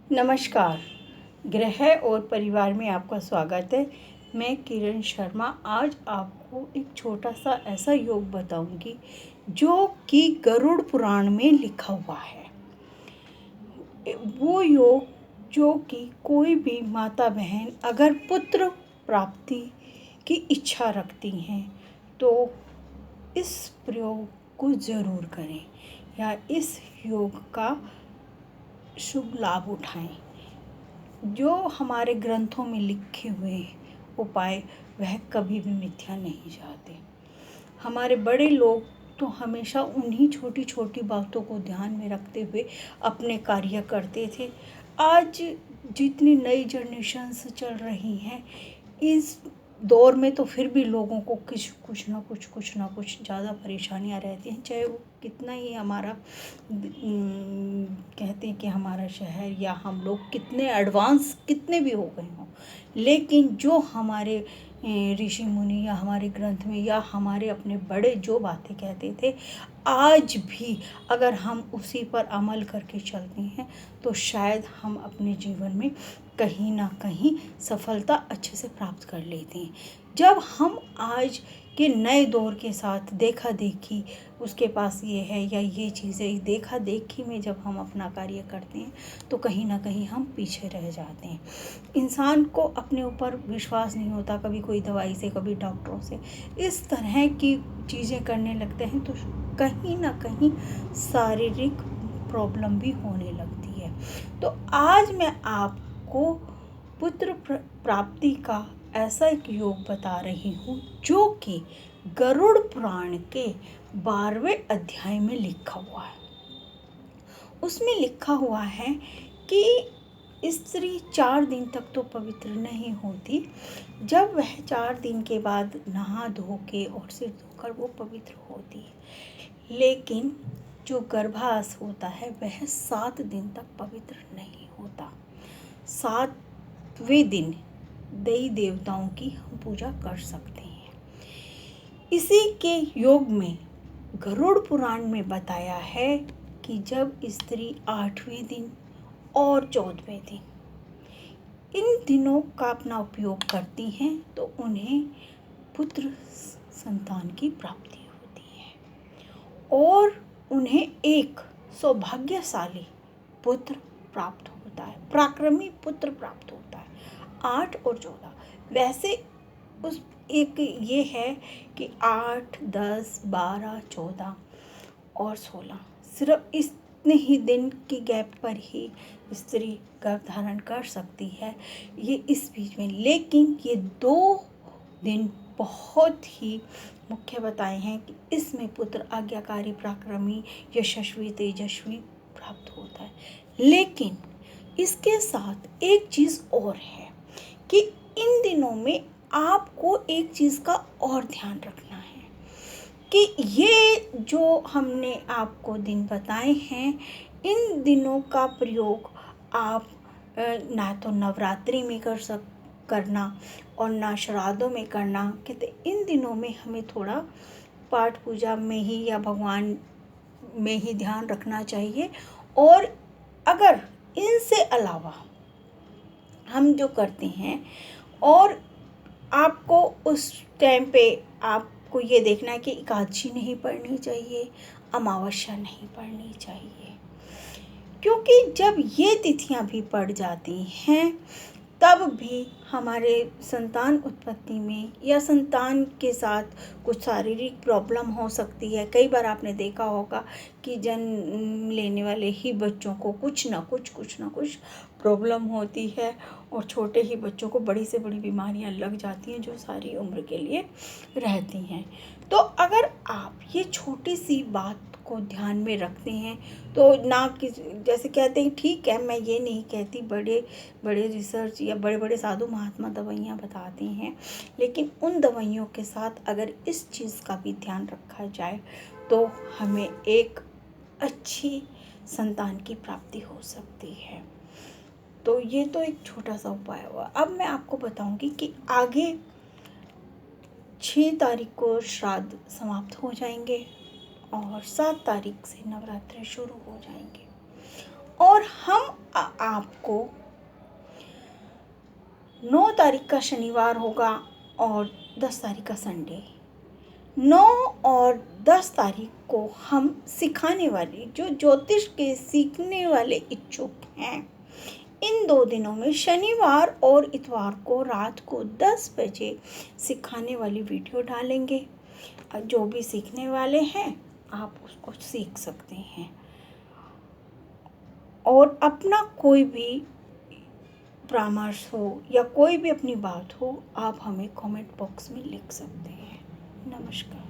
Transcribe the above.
नमस्कार। गृह और परिवार में आपका स्वागत है। मैं किरण शर्मा आज आपको एक छोटा सा ऐसा योग बताऊंगी जो कि गरुड़ पुराण में लिखा हुआ है। वो योग जो कि कोई भी माता बहन अगर पुत्र प्राप्ति की इच्छा रखती हैं तो इस प्रयोग को ज़रूर करें या इस योग का शुभ लाभ उठाएं। जो हमारे ग्रंथों में लिखे हुए उपाय वह कभी भी मिथ्या नहीं जाते। हमारे बड़े लोग तो हमेशा उन्हीं छोटी छोटी बातों को ध्यान में रखते हुए अपने कार्य करते थे। आज जितनी नई जनरेशन्स चल रही हैं इस दौर में तो फिर भी लोगों को कुछ ना कुछ ज़्यादा परेशानियां रहती हैं, चाहे वो कितना ही हमारा कहते हैं कि हमारा शहर या हम लोग कितने एडवांस कितने भी हो गए हों, लेकिन जो हमारे ऋषि मुनि या हमारे ग्रंथ में या हमारे अपने बड़े जो बातें कहते थे आज भी अगर हम उसी पर अमल करके चलते हैं तो शायद हम अपने जीवन में कहीं ना कहीं सफलता अच्छे से प्राप्त कर लेते हैं। जब हम आज के नए दौर के साथ देखा देखी उसके पास ये है या ये चीज़ें देखा देखी में जब हम अपना कार्य करते हैं तो कहीं ना कहीं हम पीछे रह जाते हैं। इंसान को अपने ऊपर विश्वास नहीं होता, कभी कोई दवाई से कभी डॉक्टरों से इस तरह की चीज़ें करने लगते हैं तो कहीं ना कहीं शारीरिक प्रॉब्लम भी होने लगती है। तो आज मैं आपको पुत्र प्राप्ति का ऐसा एक योग बता रही हूँ जो कि गरुड़ पुराण के 12वें अध्याय में लिखा हुआ है। उसमें लिखा हुआ है कि स्त्री 4 दिन तक तो पवित्र नहीं होती, जब वह 4 दिन के बाद नहा धो के और सिर धोकर वो पवित्र होती है। लेकिन जो गर्भास होता है वह 7 दिन तक पवित्र नहीं होता। 7वें दिन देवी देवताओं की हम पूजा कर सकते हैं। इसी के योग में गरुड़ पुराण में बताया है कि जब स्त्री 8वें दिन और 14वें दिन इन दिनों का अपना उपयोग करती हैं तो उन्हें पुत्र संतान की प्राप्ति होती है और उन्हें एक सौभाग्यशाली पुत्र प्राप्त होता है, पराक्रमी पुत्र प्राप्त होता है। 8 और 14 वैसे उस एक ये है कि 8, 10, 12, 14 और 16 सिर्फ इतने ही दिन की गैप पर ही स्त्री गर्भ धारण कर सकती है, ये इस बीच में। लेकिन ये 2 दिन बहुत ही मुख्य बताए हैं कि इसमें पुत्र आज्ञाकारी, पराक्रमी, यशस्वी, तेजस्वी प्राप्त होता है। लेकिन इसके साथ एक चीज़ और है कि इन दिनों में आपको एक चीज़ का और ध्यान रखना है कि ये जो हमने आपको दिन बताए हैं इन दिनों का प्रयोग आप ना तो नवरात्रि में करना और ना श्राद्धों में करना। कहते इन दिनों में हमें थोड़ा पाठ पूजा में ही या भगवान में ही ध्यान रखना चाहिए। और अगर इनसे अलावा हम जो करते हैं और आपको उस टाइम पे आपको ये देखना है कि एकादशी नहीं पढ़नी चाहिए, अमावस्या नहीं पढ़नी चाहिए, क्योंकि जब ये तिथियां भी पड़ जाती हैं तब भी हमारे संतान उत्पत्ति में या संतान के साथ कुछ शारीरिक प्रॉब्लम हो सकती है। कई बार आपने देखा होगा कि जन्म लेने वाले ही बच्चों को कुछ ना कुछ प्रॉब्लम होती है और छोटे ही बच्चों को बड़ी से बड़ी बीमारियां लग जाती हैं जो सारी उम्र के लिए रहती हैं। तो अगर आप ये छोटी सी बात को ध्यान में रखते हैं तो ना कि जैसे कहते हैं, ठीक है मैं ये नहीं कहती बड़े बड़े रिसर्च या बड़े बड़े साधु महात्मा दवाइयाँ बताते हैं, लेकिन उन दवाइयों के साथ अगर इस चीज़ का भी ध्यान रखा जाए तो हमें एक अच्छी संतान की प्राप्ति हो सकती है। तो ये तो एक छोटा सा उपाय हुआ। अब मैं आपको बताऊंगी कि आगे 6 तारीख को श्राद्ध समाप्त हो जाएंगे और 7 तारीख से नवरात्रि शुरू हो जाएंगे और हम आपको 9 तारीख का शनिवार होगा और 10 तारीख का संडे। 9 और 10 तारीख को हम सिखाने वाले जो ज्योतिष के सीखने वाले इच्छुक हैं, इन 2 दिनों में शनिवार और इतवार को रात को 10 बजे सिखाने वाली वीडियो डालेंगे। जो भी सीखने वाले हैं आप उसको सीख सकते हैं। और अपना कोई भी परामर्श हो या कोई भी अपनी बात हो, आप हमें कमेंट बॉक्स में लिख सकते हैं। नमस्कार।